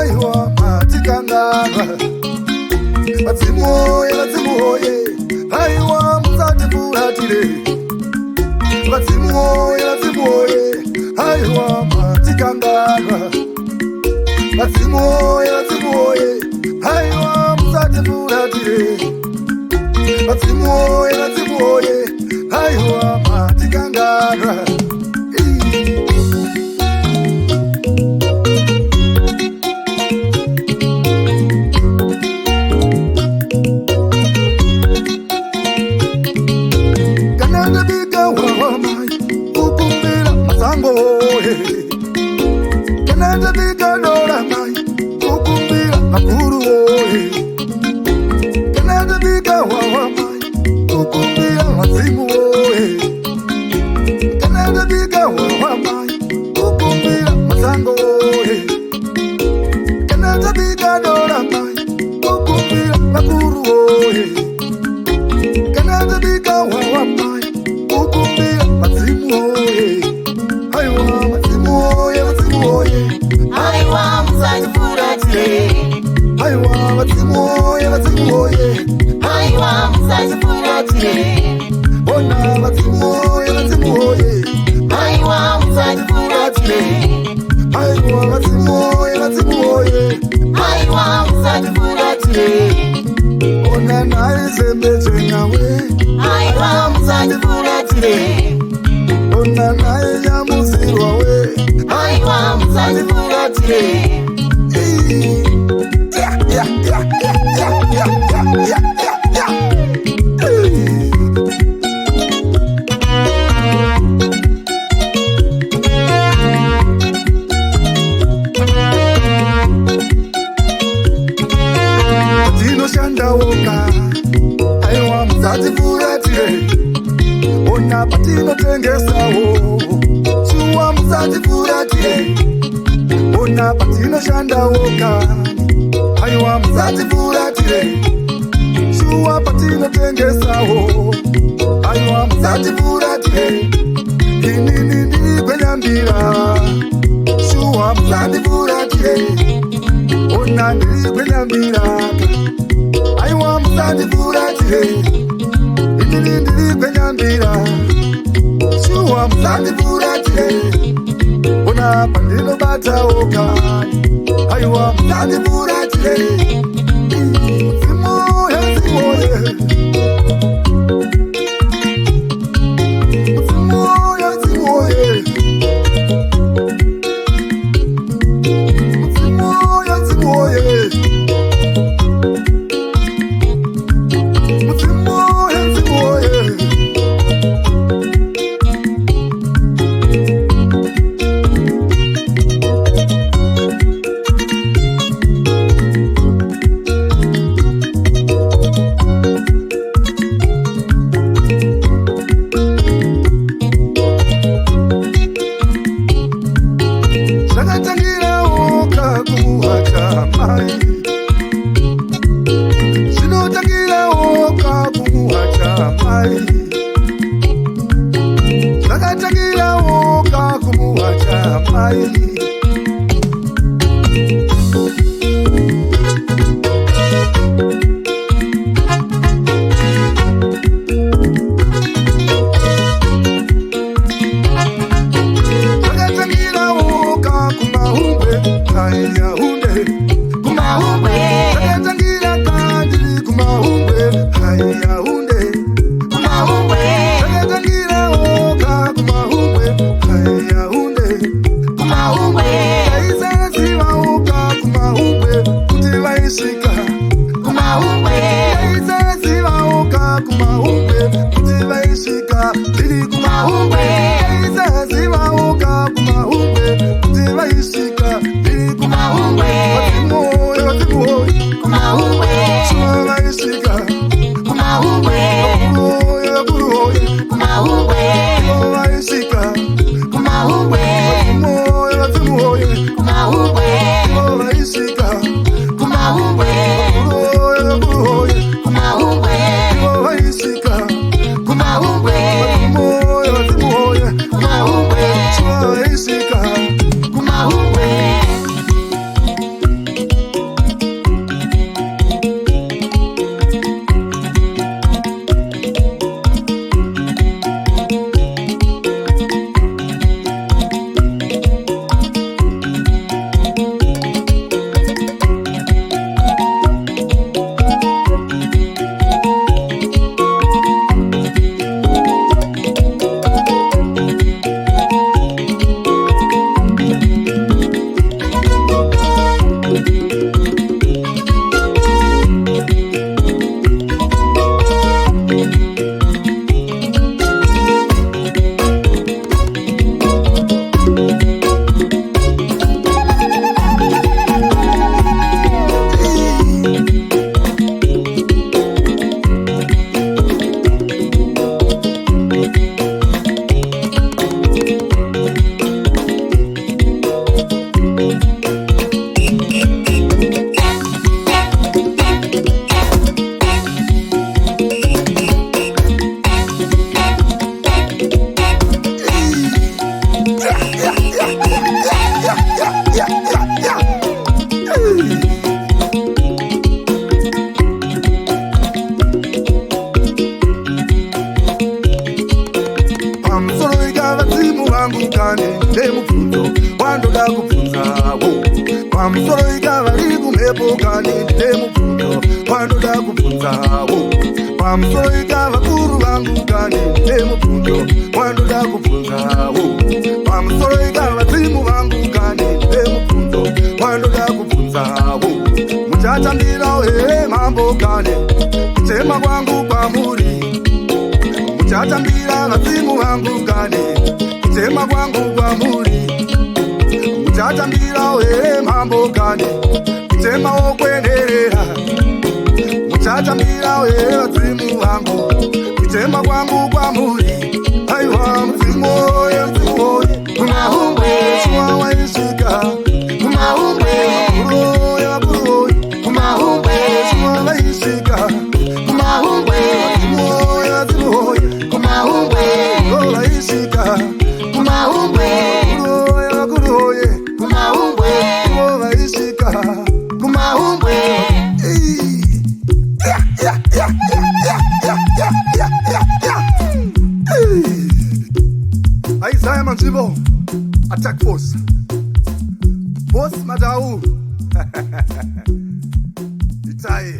aiwa matikangana vadzimuoye vadzimuoye aiwa musatifuratire vadzimuoye vadzimuoye aiwa matikangana vadzimuoye vadzimuoye aiwa musatifuratire vadzimuoye vadzimuoye aiwa matikangana Kanada bika dora mai, ukumbira makuru oe. Kanada bika wawa mai, ukumbira wazimu oe. Kanada bika wawa mai, ukumbira mazango oe. Kanada bika dora mai, ukumbira makuru oe. Kanada bika wawa mai, ukumbira wazimu oe. Aiwa wazimuoye wazimuoye aiwa musatifuratire aiwa wazimuoye wazimuoye aiwa musatifuratire ona wazimuoye wazimuoye aiwa musatifuratire aiwa wazimuoye wazimuoye aiwa musatifuratire ona naizembeje nawe aiwa musatifuratire ona naye nyamuzirwa we aiwa musatifuratire patinoshandawoka aiwa musatifuratire ona patinotengesawo shuwa musatifuratire ona patinoshandawoka aiwa musatifuratire shuwa patinotengesawo aiwa musatifuratire inini ndikwenyambira shuwa musatifuratire ona ndikwenyambira aiwa musatifuratire inini ndikwenyambira shuwa musatifuratire ona pandinobatawoka aiwa musatifuratire mudzimoye dzimoye mudzimoye dzimoye mudzimoye dzimoye mudzimoye dzimoye Kumahumbwe pamusoro ikava riri kumhepo kani ndine mubvunzo wanoda kubvunzawo. Pamusoro ikava kuru vangu kani ndine mubvunzo wanoda kubvunzawo. Pamusoro ikava dzimu vangu kani ndine mubvunzo wanoda kubvunzawo. Muchatambirawo here mambo kani kuchema kwangu kwamuri. Muchatambira vadzimu vangu kani kuchema kwangu kwamuri. Muchatambirawo here mambo kani kuchema wokwenherera. Muchatambirawo here vadzimu vangu kuchema kwangu kwamuri. Aiwa mudzimu woye, mudzimu woye, Kumahumbwe, zuva waisvika. Kumahumbwe, Vakuru woye, vakuru woye, Kumahumbwe, zuva vaisvika. Kumahumbwe, Vadzimu woye, vadzimu woye, Kumahumbwe, zuva vaisvika. Kumahumbwe, Vakuru woye, vakuru woye, Kumahumbwe, zuva vaisvika. Kumahumbwe. Isaiah Manjibo, Attack Force, Boss Madau, Itaye.